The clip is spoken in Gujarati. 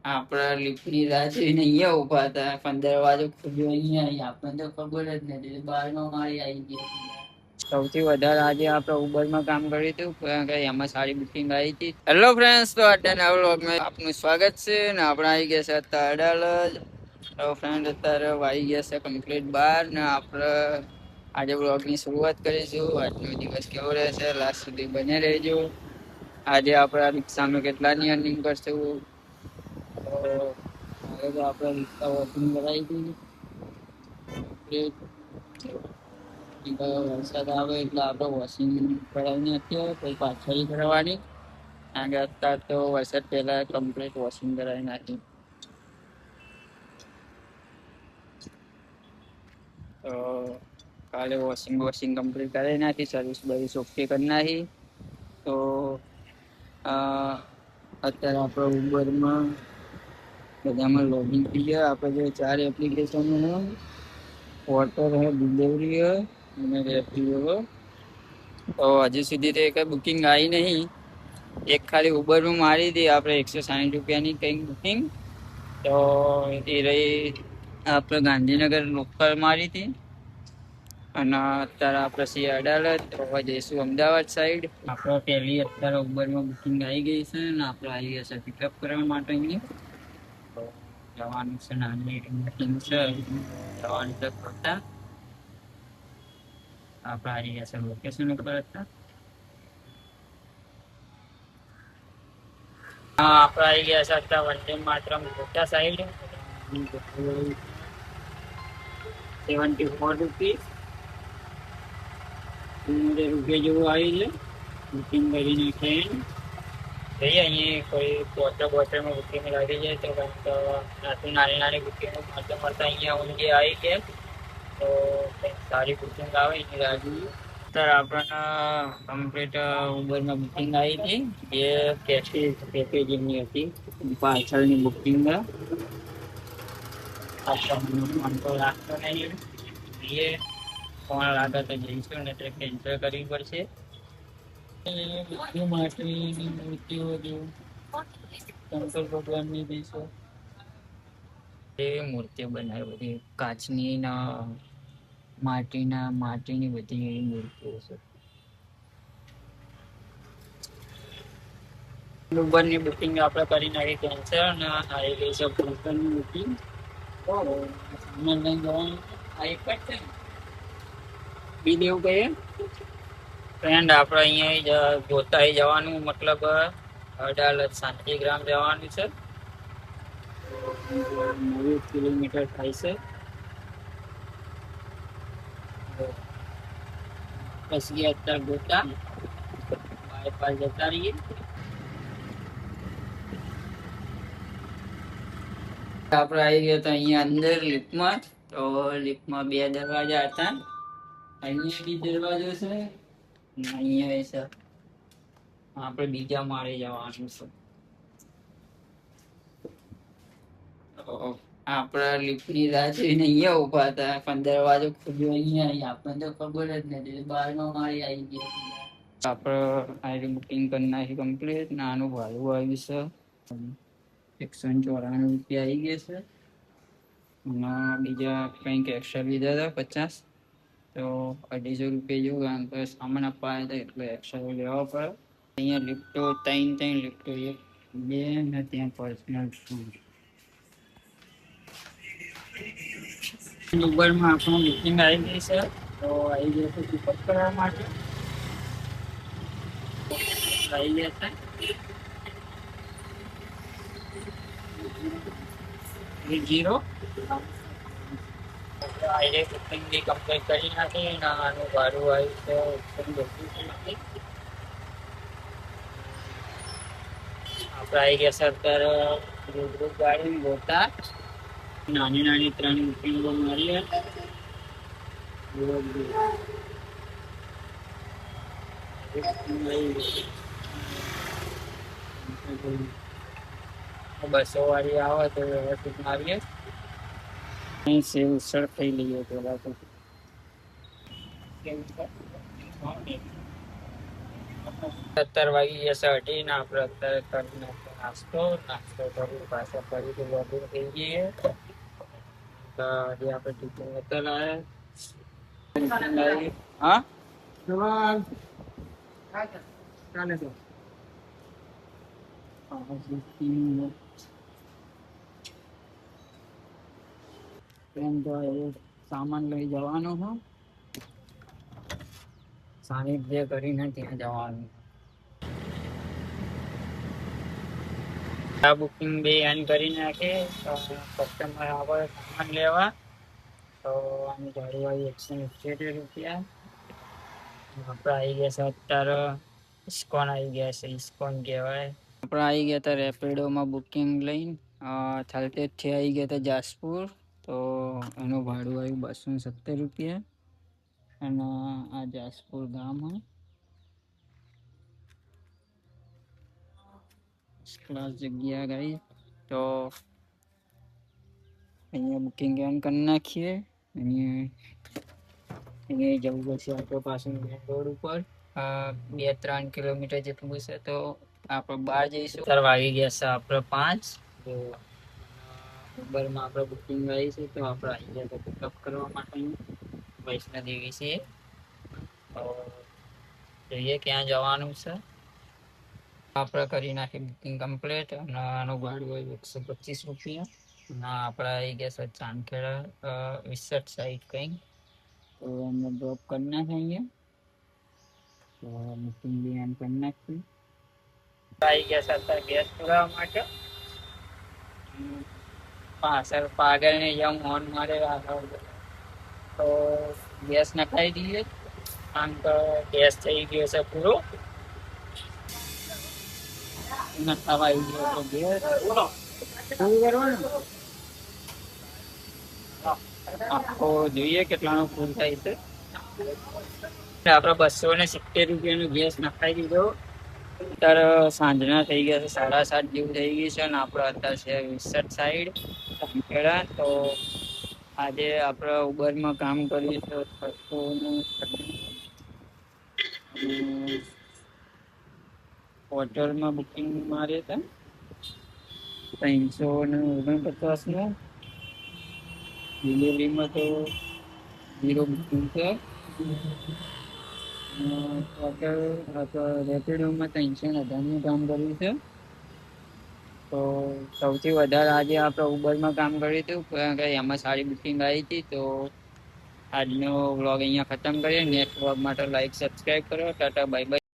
આપડા લિફ્ટની રાહ જોઈને અહીંયા ઉભા હતા પણ દરવાજો ખુલ્યો અહીંયા આપણને તો ખબર જ નથી. બહાર નો માળી આવી ગઈ. સૌથી વધારે આજે આપણે ઉબરમાં કામ કર્યું હતું કારણ કે એમાં સારી બુકિંગ આવી હતી. હેલો ફ્રેન્ડ્સ, તો આજના વ્લોગમાં આપનું સ્વાગત છે ને આપણે આવી ગયા છે અત્યારે અડાલજ. તો ફ્રેન્ડ અત્યારે આવી ગયા છે કમ્પ્લીટ બાર ને આપણે આજે વ્લોગની શરૂઆત કરીશું. આજનો દિવસ કેવો રહેશે લાસ્ટ સુધી બને રહેજો. આજે આપણે રિક્ષામાં કેટલાની અર્નિંગ કરશું. હવે તો આપણે રિક્ષા વોશિંગ કરાવી હતી. વરસાદ આવે એટલે આપણે વોશિંગ કરાવી નાખીએ પછી પાછળ કરવાની. કારણ કે અત્યારે તો વરસાદ પહેલા કમ્પ્લીટ વોશિંગ કરાવી નાખી. તો કાલે વોશિંગ કમ્પ્લીટ કરાવી નાખી, સર્વિસ બધી ઓકે કરી નાખી. તો અત્યારે આપણે ઉબરમાં બધામાં લોગિન થઈ ગયા. આપણે જે 4 એપ્લિકેશન હે, વોટર હે, ડિલિવરી હે અને રેપિડો હે. તો હજુ સુધી તો એક બુકિંગ આવી નહીં. એક ખાલી ઉબરમાં મારી હતી આપણે 160 રૂપિયાની કંઈક બુકિંગ. તો એ રહી આપણે ગાંધીનગર લોકલ મારી હતી. અને અત્યારે આપણે છીએ અડાલજ. તો હવે જઈશું અમદાવાદ સાઈડ. આપણે પહેલી અત્યારે ઉબરમાં બુકિંગ આવી ગઈ છે ને આપણે આવી ગયા છે પિકઅપ કરવા માટે અહીંયા. તો જવાનું છે નાની બુકિંગ છે, જવાનું છે ખોટા. આપણે આવી ગયા છે લોકેશન ઉપર હતા. હા, આપણે આવી ગયા છે અત્યારે વંદે માતરમ ખોટા સાઈડ. 74 રૂપીસ રૂપિયા જેવું આવી છે બુકિંગ કરીને. ટ્રેન જઈએ અહીંયા કોઈ બોટલમાં બુકિંગ લાગી જાય તો કંઈક નાની બુકિંગ મળતા અહીંયા ઊંઘી આવી છે. તો કંઈક સારી બુકિંગ આવે એની રાહ જોઈએ. સર આપણને કમ્પ્લીટ ઉબરમાં બુકિંગ આવી હતી. જે પેકેજિંગની હતી પાછળની બુકિંગ. તો લાગતો નહીં એ ફોન લાગે તો જઈશું ને એટલે કેન્સલ કરવી પડશે. માટીની મૂર્તિઓ શંકર ભગવાનની બી છે. એ મૂર્તિઓ બનાવી બધી કાચની ના માટીની બધી એવી મૂર્તિઓ છે. ઉબરની બુકિંગ આપણે કરી નાખી કેન્સલ અને આવી ગઈ છે ફ્લિપકાર્ટની બુકિંગ. સામાન લઈને જવાનું આ એક જ છે ને બી દેવું કહીએ ફ્રેન્ડ. આપણે અહીંયા ગોતાઈ જવાનું, મતલબ અડાલજ શાંતિગ્રામ જવાનું છે. 90 કિલોમીટર થાય છે. પછી અત્યારે ગોતા બાયપાસ જતા રહીએ. આપણે આવી ગયા તો અહીંયા અંદર લિફ્ટમાં. તો લિફ્ટમાં 2 દરવાજા હતા. અહીંયા બી દરવાજો છે ને અહીંયા છે. આપણે બીજા માળે જવાનું છે. આપણા લિફ્ટની રાહ જોઈને અહીંયા ઉભા હતા પણ દરવાજો ખુલ્યો અહીંયા આપણને તો ખબર જ નથી. બહાર નો માળી આવી ગઈ. આપણે આઈડી બુકિંગ કરી નાખી કમ્પ્લીટ. નાનું ભાડું આવ્યું છે 194 રૂપિયા આવી ગયા છે. અને બીજા કંઈક એક્સ્ટ્રા લીધા હતા 50. તો 250 રૂપિયા જેવું, કારણ કે સામાન આપવા આવ્યા હતા એટલે એક્સ્ટ્રા લેવા પડે. અહીંયા લિફ્ટો 3 લિફ્ટો, 1 2 ને ત્યાં પર્સનલ ઉબરમાં આપણું બુકિંગ આવી ગઈ છે. તો આવી ગયા છે પિકઅપ કરવા માટે. આવી ગયા છે 0 બુકિંગ બી કમ્પ્લીટ કરી નાખી. આનું ભાડું આવ્યું છે 132. આપણે આવી ગયા છે અત્યારે ગ્રુપ ગાડી ગોતા. નાની 3 બુકિંગો મારી. બસો વાળી આવે તો વ્યવસ્થિત મારીએ. સેવ ઉસળ ખાઈ લઈએ પેલા તો. 17 વાગી ગયા છે અઢી ને આપણે અત્યારે કરીને નાસ્તો કરી પાછા ફરીથી લોગિન થઈ જઈએ. તો હજી આપણે ટિફિન નતા લાયા. હા સવાલ ચાલે તો સામાન લઈ જવાનો છે. સાનિધ્ય કરીને ત્યાં જવાનું. આ બુકિંગ બે એન કરી નાખે તો કસ્ટમર આવે સામાન લેવા. તો આની જાળીવાળી 178 રૂપિયા. આપણે આવી ગયા છે અત્યારે ઇસ્કોન આવી ગયા છે. ઇસ્કોન કહેવાય. આપણે આવી ગયા હતા રેપિડોમાં બુકિંગ લઈને થાલતેજથી આવી ગયા હતા જાસપુર. તો એનું ભાડું આવ્યું 270 રૂપિયા. અને આ જાસપુર ગામ હોય ક્લાસ જગ્યા ગઈ. તો અહીંયા બુકિંગ એન કરી નાખીએ. અહીંયા જવું પડશે આપણે પાછું મેન રોડ ઉપર 2-3 કિલોમીટર જેટલું છે. તો આપણે બહાર જઈશું. 4 વાગી ગયા છે આપણે 5. તો ઉબરમાં આપણે બુકિંગ આવી છે. તો આપણે આવી ગયા તો પિકઅપ કરવા માટે વૈષ્ણોદેવી છે. તો જોઈએ ક્યાં જવાનું છે. આપણે કરી નાખી બુકિંગ કમ્પ્લીટ. અને આનું ભાડું હોય 125 રૂપિયા. ના આપણે આવી ગયા છે ચાંદખેડા વિસટ સાઈડ કંઈક. તો અમને ડ્રોપ કરી નાખે અહીંયા. તો બુકિંગ બી એમ કરી નાખી. આવી ગયા છે અત્યારે ગેસ પુરાવા માટે. પાછળ પાગલને જેમ હોર્ન મારે તો ગેસ નખાઈ દઈએ. આમ તો ગેસ થઈ ગયો છે પૂરો. નખાવા આવી ગયો તો ગેસ શું કરવાનું આખો જોઈએ કેટલાનો ફૂલ થાય છે. આપણે 270 રૂપિયાનો ગેસ નખાઈ દીધો. અત્યારે સાંજના થઈ ગયા છે 7:30 જેવું થઈ ગયું છે. અને આપણે અત્યારે છે વિસટ સાઈડ ચાંદખેડા. તો આજે આપણે ઉબરમાં કામ કરીએ તો 600 હોટલમાં બુકિંગ માર્યા હતા 349 ડિલિવરીમાં તો 0 બુકિંગ છે. રેપિડોમાં 318નું કામ કર્યું છે. તો સૌથી વધારે આજે આપણે ઉબરમાં કામ કર્યું હતું કારણ કે એમાં સારી બુકિંગ આવી હતી. તો આજનો વ્લોગ અહીંયા ખતમ કરીએ. નેક્સ્ટ વ્લોગ માટે લાઈક સબસ્ક્રાઈબ કરો. Tata bye bye.